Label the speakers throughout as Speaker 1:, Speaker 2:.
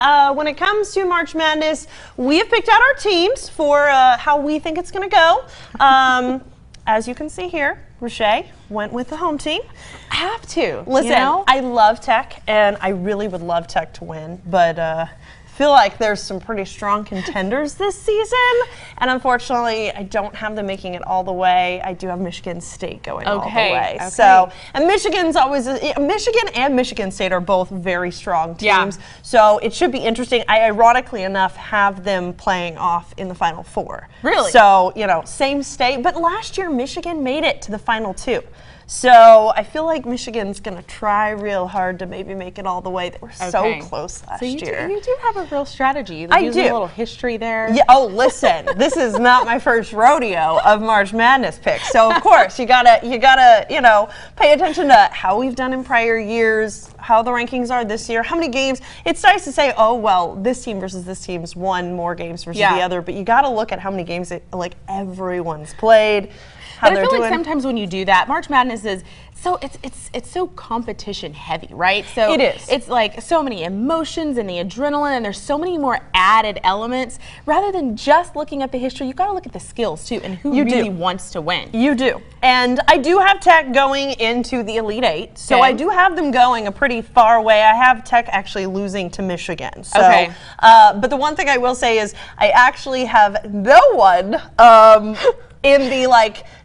Speaker 1: When it comes to March Madness, we have picked out our teams for how we think it's going to go. As you can see here, Rochelle went with the home team.
Speaker 2: I have to.
Speaker 1: Listen, I love Tech, and I really would love Tech to win, but I feel like there's some pretty strong contenders this season, and unfortunately, I don't have them making it all the way. I do have Michigan State going all the way.
Speaker 2: Okay.
Speaker 1: So, and Michigan's always Michigan and Michigan State are both very strong teams.
Speaker 2: Yeah.
Speaker 1: So it should be interesting. I ironically enough have them playing off in the Final Four.
Speaker 2: Really?
Speaker 1: So, you know, same state, but last year Michigan made it to the Final Two. So I feel like Michigan's going to try real hard to maybe make it all the way. They were so close last year.
Speaker 2: You do have a real strategy.
Speaker 1: I do.
Speaker 2: A little history there.
Speaker 1: Yeah. Oh, listen, this is not my first rodeo of March Madness picks. So of course you gotta pay attention to how we've done in prior years, how the rankings are this year, how many games. It's nice to say, oh well, this team versus this team's won more games versus the other, but you got to look at how many games everyone's played.
Speaker 2: But I feel like sometimes when you do that, March Madness is it's so competition heavy, right? So
Speaker 1: it is.
Speaker 2: It's like so many emotions and the adrenaline, and there's so many more added elements. Rather than just looking at the history, you got to look at the skills too, and who really wants to win.
Speaker 1: You do. And I do have Tech going into the Elite Eight, so I do have them going a pretty far way. I have Tech actually losing to Michigan. So, but the one thing I will say is I actually have no one in the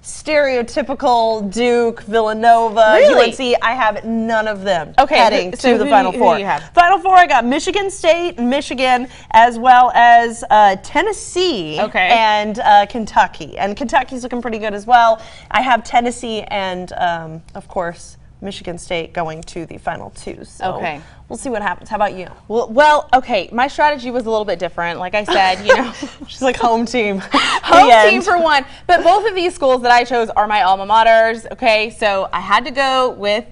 Speaker 1: stereotypical Duke, Villanova, UNC. I have none of them heading to the Final Four.
Speaker 2: Who do you have?
Speaker 1: Final Four, I got Michigan State, Michigan, as well as Tennessee and Kentucky. And Kentucky's looking pretty good as well. I have Tennessee and, of course, Michigan State going to the Final Two. So we'll see what happens. How about you?
Speaker 2: Well, okay. My strategy was a little bit different. Like I said,
Speaker 1: she's like home team.
Speaker 2: Home team for one. But both of these schools that I chose are my alma maters. Okay, so I had to go with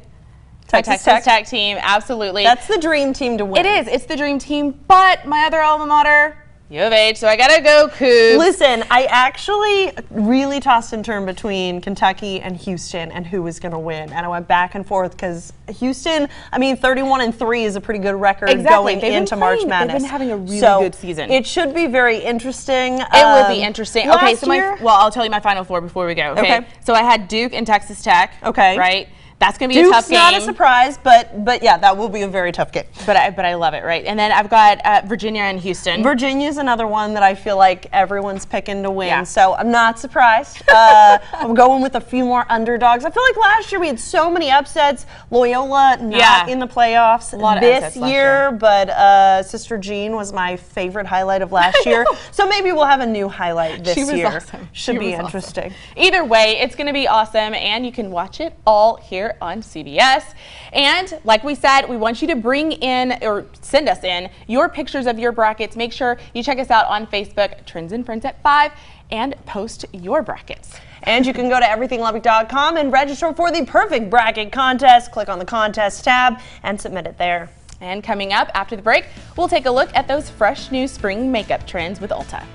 Speaker 2: Texas Tech team. Absolutely.
Speaker 1: That's the dream team to win.
Speaker 2: It is. It's the dream team. But my other alma mater, U of H, so I gotta go Cougs.
Speaker 1: Listen, I actually really tossed and turned between Kentucky and Houston and who was gonna win, and I went back and forth because Houston, 31-3 is a pretty good record going into March Madness.
Speaker 2: They've been having a really good season.
Speaker 1: It should be very interesting.
Speaker 2: It will be interesting. Okay, so I'll tell you my Final Four before we go. Okay, so I had Duke and Texas Tech.
Speaker 1: Okay,
Speaker 2: right. That's going to be a tough game.
Speaker 1: Duke's not a surprise, but yeah, that will be a very tough game.
Speaker 2: But I love it, right? And then I've got Virginia and Houston.
Speaker 1: Virginia's another one that I feel like everyone's picking to win, so I'm not surprised. I'm going with a few more underdogs. I feel like last year we had so many upsets. Loyola not in the playoffs this year, but Sister Jean was my favorite highlight of last year. So maybe we'll have a new highlight this year.
Speaker 2: She was awesome.
Speaker 1: Should be interesting.
Speaker 2: Awesome. Either way, it's going to be awesome, and you can watch it all here on CBS. And like we said, we want you to bring in or send us in your pictures of your brackets. Make sure you check us out on Facebook, Trends and Friends at 5, and post your brackets.
Speaker 1: And you can go to everythinglubbock.com and register for the Perfect Bracket Contest. Click on the Contest tab and submit it there.
Speaker 2: And coming up after the break, we'll take a look at those fresh new spring makeup trends with Ulta.